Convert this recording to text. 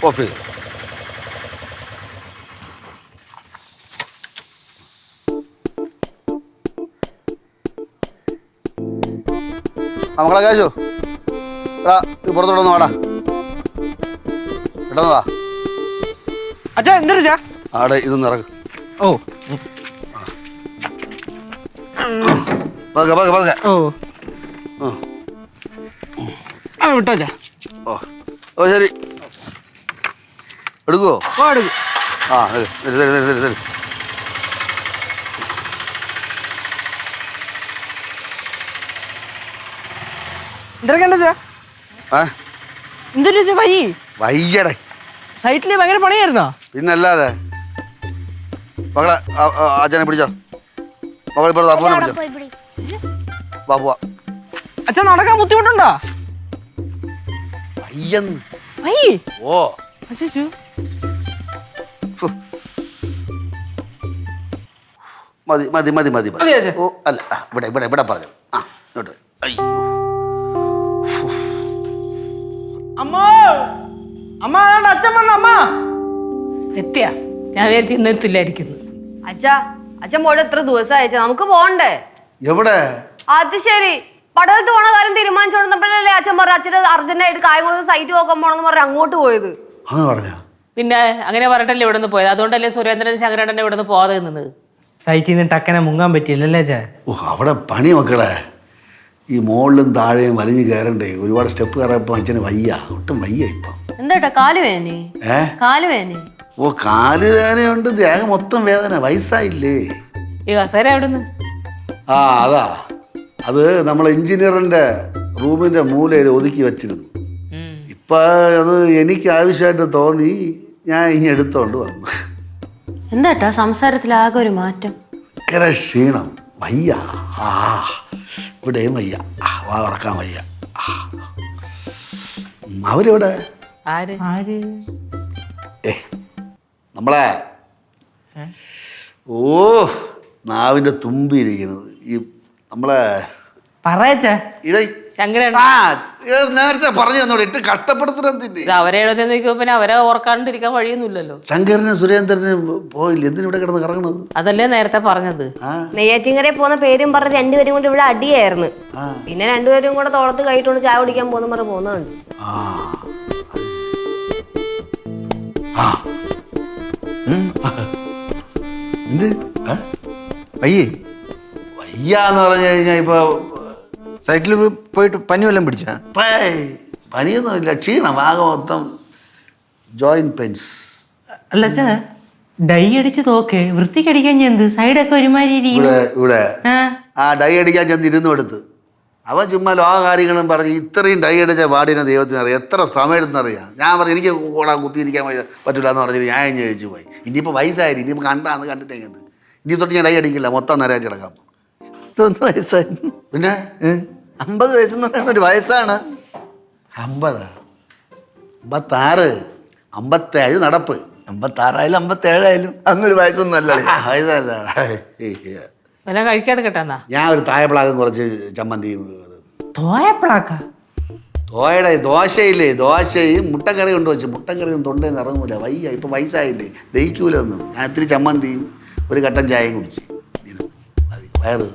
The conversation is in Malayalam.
ഓഫ് ചെയ്തു. മക്കളെ കാശു എടാ ഇത് പുറത്തോട്ടൊന്ന് വാടാ, പെട്ടെന്ന് വാ. അച്ഛാ എന്താ ആടെ ഇതൊന്ന് ഇറങ്ങ്. ഓ പതുക്കെ പതുക്കെ പതുക്കെ. വിട്ടോ അച്ഛാ. ഓ ശരി, എടുക്കുവോ? എടുക്കും. ആ തരി തരി തരി തരി. എന്തൊക്കെ ഉണ്ട് എന്തൊരു വയ്യ വയ്യടേ, സൈറ്റില് ഭയങ്കര പണിയായിരുന്നോ? പിന്നല്ലാതെ. മകളെ അച്ഛനെ പിടിച്ചോ, മകളെ ഇപ്പോൾ അപ്പനെ പിടിച്ചോ. ബാബുവാ അച്ഛൻ നടക്കാൻ ബുദ്ധിമുട്ടുണ്ടോ? വയ്യെന്ന്. വയ്യേ? ഓ അശിശു മതി മതി മതി മതി. മതി അച്ഛാ. ഓ അല്ല ഇവിടെ ഇവിടെ ഇവിടെ പറഞ്ഞു. ആ ഇങ്ങോട്ട്. അയ്യോ അമ്മ അമ്മ അച്ഛൻ വന്ന അമ്മ എത്തിയാ? ഞാൻ വിചാരിച്ചു ഇന്നെത്തില്ലായിരിക്കുന്നു. അച്ഛാ അച്ഛൻ പോയിട്ട് എത്ര ദിവസമായി അച്ഛാ, നമുക്ക് പോണ്ടേ? എവിടെ? അത് ശരി, പടലത്ത് പോണ കാര്യം തീരുമാനിച്ചോണ്ടപ്പോഴല്ലേ അച്ഛൻ പറഞ്ഞു അച്ഛന് അർജന്റായിട്ട് കായംകുളത്ത് സൈറ്റ് നോക്കാൻ പോണെന്ന് പറഞ്ഞ് അങ്ങോട്ട് പോയത്. അങ്ങനെ പറഞ്ഞ? പിന്നെ അങ്ങനെ പറഞ്ഞിട്ടല്ലേ ഇവിടെ നിന്ന് പോയത്. അതുകൊണ്ടല്ലേ സുരേന്ദ്രൻ ശങ്കരേട്ടനെ ഇവിടെ നിന്ന് പോകാതെ നിന്നത്. സൈറ്റിൽ നിന്ന് ടക്കനെ മുങ്ങാൻ പറ്റിയില്ലല്ലേ അച്ഛാ? ഓ അവിടെ പണി മക്കളെ. ഈ മുകളിലും താഴെയും വലിഞ്ഞ് കയറണ്ടേ, ഒരുപാട് സ്റ്റെപ്പ് കയറപ്പോൾ അച്ഛന് വയ്യ, ഒട്ടും വയ്യ ഇപ്പം. എന്താ കാല് വേദന? കാല് വേദന? ഓ കാല് വേദനയുണ്ട്, ദേഹം മൊത്തം വേദന, വയസ്സായില്ലേ. ഈ കസേര എവിടുന്ന്? ആ അതാ, അത് നമ്മളെ എഞ്ചിനീയറിന്റെ റൂമിന്റെ മൂലയിൽ ഒതുക്കി വെച്ചിരുന്നു. ഇപ്പൊ അത് എനിക്ക് ആവശ്യമായിട്ട് തോന്നി, ഞാൻ ഇനി എടുത്തോണ്ട് വന്നു. എന്താ സംസാരത്തിൽ ആകെ ഒരു മാറ്റം? ഭയങ്കര ക്ഷീണം, വയ്യ. ആ ഇവിടെയും വയ്യ, വാ ഉറക്കാൻ വയ്യ. അവരിവിടെ ആര്? നമ്മളെ ഓ നാവിന്റെ തുമ്പിയിരിക്കുന്നത് ഈ നമ്മളെ പറയച്ചേ ശങ്കരൻ. നേരത്തെ പറഞ്ഞു തന്നോടെ ഇട്ട് കഷ്ടപ്പെടുത്തുന്നതിന്. അവരെ എഴുതി നോക്കിയപ്പോ പിന്നെ അവരെ ഓർക്കാണ്ടിരിക്കാൻ വഴിയൊന്നുമില്ലല്ലോ. ശങ്കരനും സുരേന്ദ്രനും പോയില്ല, എന്തിനാ ഇവിടെ കിടന്ന് കറങ്ങണത്? അതല്ലേ നേരത്തെ പറഞ്ഞത്. നെയ്യാറ്റിൻകരയിൽ പോകുന്ന പേരും പറഞ്ഞ് രണ്ടുപേരും കൊണ്ട് ഇവിടെ അടിയായിരുന്നു. പിന്നെ രണ്ടുപേരും കൂടെ തോളത്ത് കൈയിട്ടുണ്ട് ചായ കുടിക്കാൻ പോകുന്ന പറഞ്ഞ് പോകുന്നുണ്ട്. എന്ത് വയ്യേ? വയ്യാന്ന് പറഞ്ഞു കഴിഞ്ഞാൽ ഇപ്പൊ സൈറ്റിൽ പോയിട്ട് പനി വല്ലതും പിടിച്ചാ? പനിയൊന്നുമില്ല, ക്ഷീണം, ആകെ മൊത്തം ജോയിന്റ് പെയിൻസ്. അല്ല അച്ഛാ, ഡൈ അടിച്ച് തോക്കെ വൃത്തിക്കടിക്കാൻ ചെന്ത് സൈഡൊക്കെ ഒരുമാതിരി ഇവിടെ ആ ഡൈ അടിക്കാൻ ചെന്ന് ഇരുന്നു എടുത്ത് അവൻ ചുമ്മാ ലോക കാര്യങ്ങളും പറഞ്ഞ് ഇത്രയും ഡൈ അടിച്ച പാടിനെ ദൈവത്തിനറിയാം, എത്ര സമയം എടുത്തെന്നറിയാം. ഞാൻ പറഞ്ഞു എനിക്ക് കൂടാ കുത്തിയിരിക്കാൻ പറ്റില്ല എന്ന് പറഞ്ഞിട്ട് ഞാൻ ചോദിച്ചു പോയി. ഇനിയിപ്പോൾ വയസ്സായി, ഇനിയിപ്പോൾ കണ്ടാന്ന് കണ്ടിട്ടേക്കുന്നത്. ഇനി തൊട്ട് ഞാൻ ഡൈ അടിക്കില്ല, മൊത്തം നേരായിട്ട് കിടക്കാം. 1 വയസ്സായി. പിന്നെ 50 വയസ്സെന്ന് പറയുന്ന ഒരു വയസ്സാണ്. 50, 56, 57 നടപ്പ്. 56 57 അന്നൊരു വയസ്സൊന്നും അല്ല. വല്ല കഴിക്കാതെ കേട്ടാ. ഞാൻ ഒരു തായപ്പിളാക്കും കുറച്ച് ചമ്മന്തിയും. തോയുടെ ദോശയില്ലേ, ദോശയും മുട്ടക്കറി കൊണ്ട് വെച്ച്, മുട്ടക്കറിയും തൊണ്ടേന്ന് ഇറങ്ങൂല, വയ്യ. ഇപ്പം വയസ്സായില്ലേ, ദഹിക്കൂലൊന്നും. ഞാൻ ഇത്തിരി ചമ്മന്തിയും ഒരു കട്ടൻ ചായയും കുടിച്ച് മതി, വയറ്